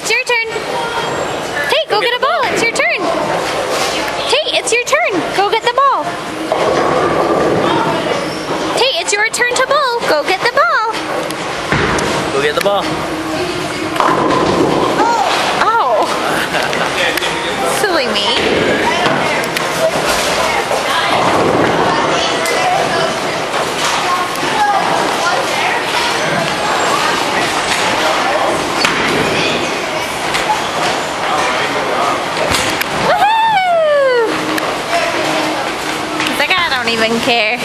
it's your turn. Tate, go get a ball. It's your turn. Tate, it's your turn. Go get the ball. Tate, it's your turn to bowl. Go get the ball. Go get the ball. Oh. Silly me. Woohoo! He's like, I don't even care.